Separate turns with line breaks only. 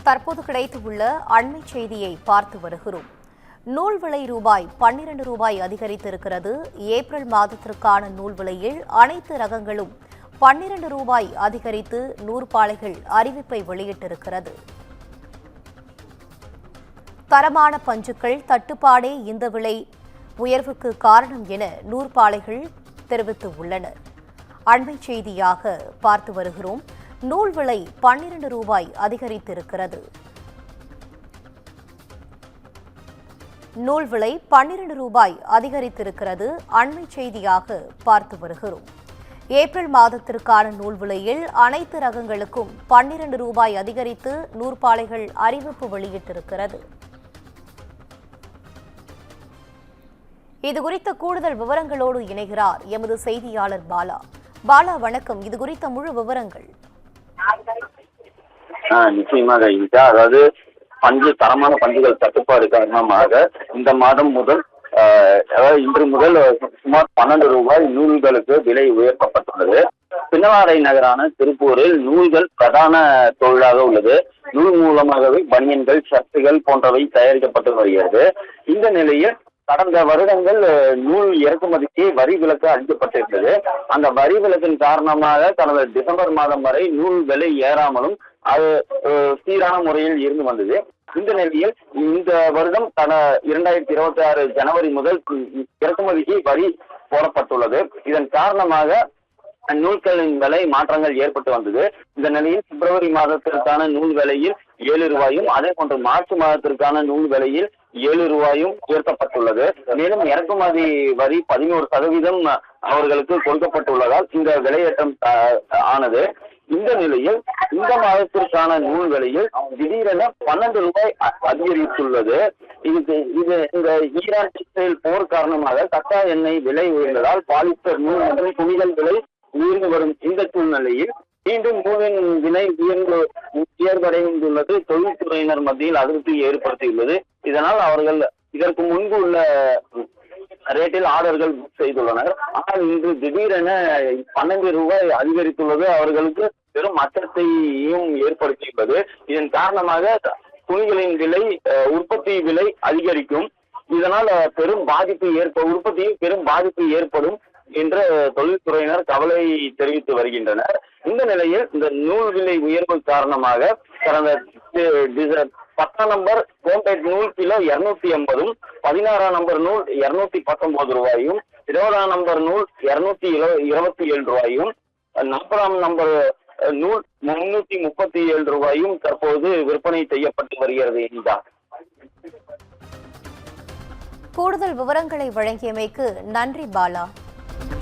தற்போது கிடைத்துள்ள அண்மை செய்தியை பார்த்து வருகிறோம். நூல் விலை ரூபாய் 12 அதிகரித்திருக்கிறது. ஏப்ரல் மாதத்திற்கான நூல் விலையில் அனைத்து ரகங்களும் 12 ரூபாய் அதிகரித்து நூற்பாலைகள் அறிவிப்பை வெளியிட்டிருக்கிறது. தரமான பஞ்சுக்கள் தட்டுப்பாடே இந்த விலை உயர்வுக்கு காரணம் என நூற்பாலைகள் தெரிவித்துள்ளனர். அண்மை செய்தியாக பார்த்து வருகிறோம். நூல் விலை 12 ரூபாய் அதிகரித்திருக்கிறது. நூல் விலை 12 ரூபாய் அதிகரித்திருக்கிறது. அண்மை செய்தியாக பார்த்து வருகிறோம். ஏப்ரல் மாதத்திற்கான நூல் விலையில் அனைத்து ரகங்களுக்கும் 12 ரூபாய் அதிகரித்து நூற்பாலைகள் அறிவிப்பு வெளியிட்டிருக்கிறது. இதுகுறித்த கூடுதல் விவரங்களோடு இணைகிறார் எமது செய்தியாளர் பாலா. பாலா, வணக்கம். இது குறித்த முழு விவரங்கள்.
நிச்சயமாக அதாவது தரமான பஞ்சுகள் தட்டுப்பாடு காரணமாக இந்த மாதம் முதல் அதாவது இன்று முதல் சுமார் 12 ரூபாய் நூல்களுக்கு விலை உயர்த்தப்பட்டுள்ளது. பின்னவாடை நகரான திருப்பூரில் நூல்கள் பிரதான தொழிலாக உள்ளது. நூல் மூலமாகவே பனியன்கள், ஷர்ட்டுகள் போன்றவை தயாரிக்கப்பட்டு வருகிறது. இந்த நிலையில் கடந்த வருடங்கள் நூல் இறக்குமதிக்கு வரி விலக்கு அளிக்கப்பட்டிருந்தது. அந்த வரி விலக்கின் காரணமாக கடந்த டிசம்பர் மாதம் வரை நூல் விலை ஏறாமலும் அது சீரான முறையில் இருந்து வந்தது. இந்த நிலையில் இந்த வருடம் 2026 ஜனவரி முதல் இறக்குமதிக்கு வரி போடப்பட்டுள்ளது. இதன் காரணமாக நூல்களின் விலை மாற்றங்கள் ஏற்பட்டு வந்தது. இந்த நிலையில் பிப்ரவரி மாதத்திற்கான நூல் விலையில் 7 ரூபாயும், அதே போன்று மார்ச் மாதத்திற்கான நூல் விலையில் 7 ரூபாயும் உயர்த்தப்பட்டுள்ளது. மேலும் இறக்குமதி வரி 11% அவர்களுக்கு கொடுக்கப்பட்டுள்ளதால் இந்த விலையேற்றம் ஆனது. இந்த நிலையில் இந்த மாதத்திற்கான நூல் விலையில் திடீரென 12 ரூபாய் அதிகரித்துள்ளது. இது இந்த ஈரான் இஸ்ரேல் போர் காரணமாக கச்சா எண்ணெய் விலை உயர்ந்ததால் பாலிஸ்டர் நூல் மற்றும் துணிகள் விலை உயர்ந்து வரும் இந்த சூழ்நிலையில் மீண்டும் நூலின் விலை உயர்வடைந்துள்ளது. தொழில்துறையினர் மத்தியில் அதிருப்தி ஏற்படுத்தியுள்ளது. இதனால் அவர்கள் இதற்கு முன்பு உள்ள ரேட்டில் ஆர்டர்கள் புக் செய்துள்ளனர். ஆனால் இன்று திடீரென 12 ரூபாய் அதிகரித்துள்ளது அவர்களுக்கு பெரும் அச்சத்தையும் ஏற்படுத்தியுள்ளது. இதன் காரணமாக துணிகளின் விலை, உற்பத்தி விலை அதிகரிக்கும். இதனால் உற்பத்தியில் பெரும் பாதிப்பு ஏற்படும் என்று தொழில்துறையினர் கவலை தெரிவித்து வருகின்றனர். இந்த நிலையில் இந்த நூல் விலை உயர்வு காரணமாக கடந்த 10 நம்பர் கோம்பேட் நூல் கிலோ 280, 16 நம்பர் நூல் 219 ரூபாயும், 20 நம்பர் நூல் 227 ரூபாயும், 40 நம்பர் நூல் 337 ரூபாயும் தற்போது விற்பனை செய்யப்பட்டு வருகிறது. என்றார்.
கூடுதல் விவரங்களை வழங்கியமைக்கு நன்றி பாலா.